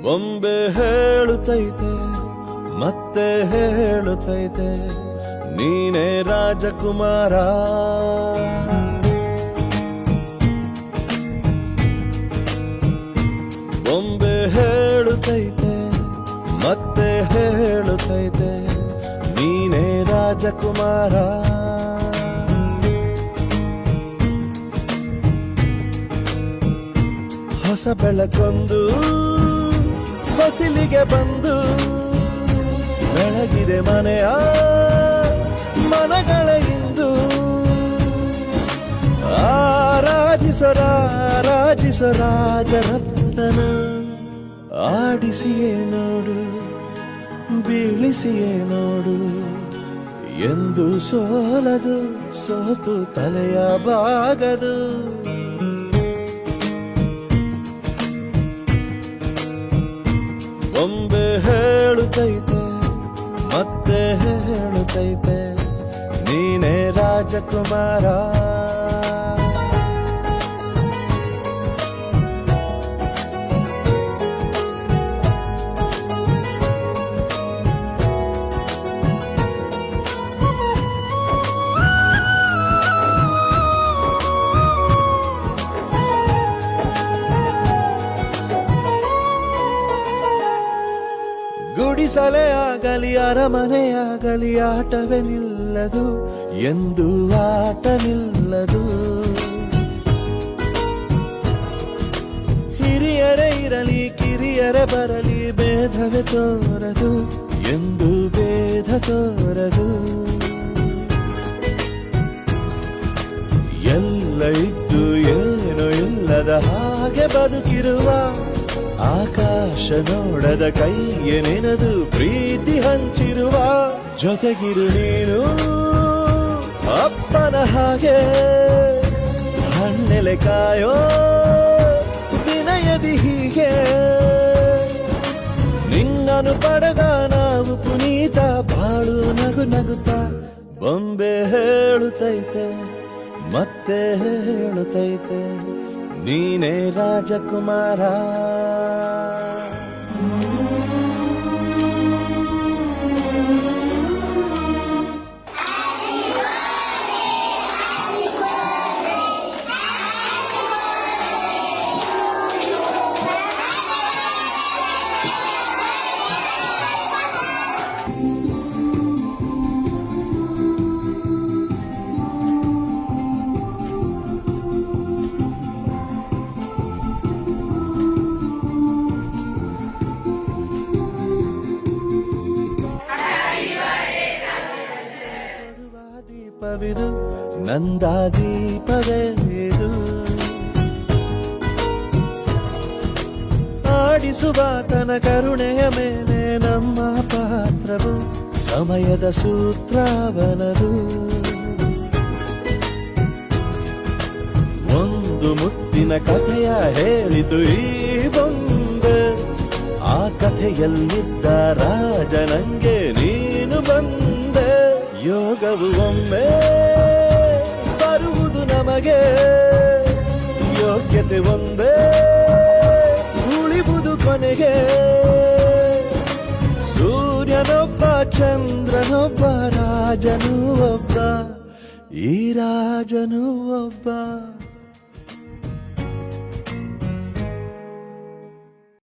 ಬೊಂಬೆ ಹೇಳುತ್ತೈತೆ ಮತ್ತೆ ಹೇಳುತ್ತೈತೆ ನೀನೇ ರಾಜಕುಮಾರ. ಬೊಂಬೆ ಹೇಳುತ್ತೈತೆ ಮತ್ತೆ ಹೇಳುತ್ತೈತೆ ನೀನೇ ರಾಜಕುಮಾರ. ಹೊಸ ಬೆಳಕೊಂದು ಹೊಸಿಲಿಗೆ ಬಂದು ಬೆಳಗಿದೆ ಮನೆಯ ಮನಗಳ ಇಂದು. ಆರಾಜಿಸೋ ರಾಜರತ್ನನ ಆಡಿಸಿಯೇ ನೋಡು ಬೀಳಿಸಿಯೇ ನೋಡು ಎಂದು ಸೋಲದು ಸೋತು ತಲೆಯ ಬಾಗದು. ಬೊಂಬೆ ಹೇಳುತ್ತೈತೆ ಮತ್ತೆ ಹೇಳುತ್ತೈತೆ ನೀನೇ ರಾಜಕುಮಾರ. ಗುಡಿಸಲೇ ಆಗಲಿ ಅರಮನೆಯಾಗಲಿ ಆಟವೇ ನಿಲ್ಲದು ಎಂದು ಆಟ ನಿಲ್ಲದು. ಹಿರಿಯರೇ ಇರಲಿ ಕಿರಿಯರೇ ಬರಲಿ ಭೇದವೇ ತೋರದು ಎಂದು ಭೇದ ತೋರದು. ಎಲ್ಲ ಇದ್ದು ಏನು ಇಲ್ಲದ ಹಾಗೆ ಬದುಕಿರುವ ಆಕಾಶ ನೋಡದ ಕೈಯೇ ನೆನೆದು ಪ್ರೀತಿ ಹಂಚಿರುವ. ಜೊತೆಗಿರು ನೀನು ಅಪ್ಪನ ಹಾಗೆ ಹಣ್ಣೆಲೆ ಕಾಯೋ ವಿನಯದಿ ಹೀಗೆ. ನಿನ್ನನು ಪಡೆದ ನಾವು ಪುನೀತ ಬಾಳು ನಗು ನಗುತ್ತಾ. ಬೊಂಬೆ ಹೇಳುತ್ತೈತೆ ಮತ್ತೆ ಹೇಳುತ್ತೈತೆ ನೀನೇ ರಾಜಕುಮಾರ. ದೀಪವಿದು ನಂದ ದೀಪವೇ ಇದು ಆಡಿಸುವ ತನ ಕರುಣೆಯ ಮೇಲೆ ನಮ್ಮ ಪಾತ್ರವು ಸಮಯದ ಸೂತ್ರವನದು. ಒಂದು ಮುತ್ತಿನ ಕಥೆಯ ಹೇಳಿತು ಈ ಬೊಂಬೆ. ಆ ಕಥೆಯಲ್ಲಿದ್ದ ರಾಜ ನಂಗೆ ನೀನು ಬಂದೆ. ಯೋಗವು ಒಮ್ಮೆ ಬರುವುದು ನಮಗೆ ಯೋಗ್ಯತೆ ಒಂದೇ ಉಳಿವುದು ಕೊನೆಗೆ. ಸೂರ್ಯನೊಬ್ಬ ಚಂದ್ರನೊಬ್ಬ ರಾಜನೂ ಒಬ್ಬ ಈ ರಾಜನೂ ಒಬ್ಬ.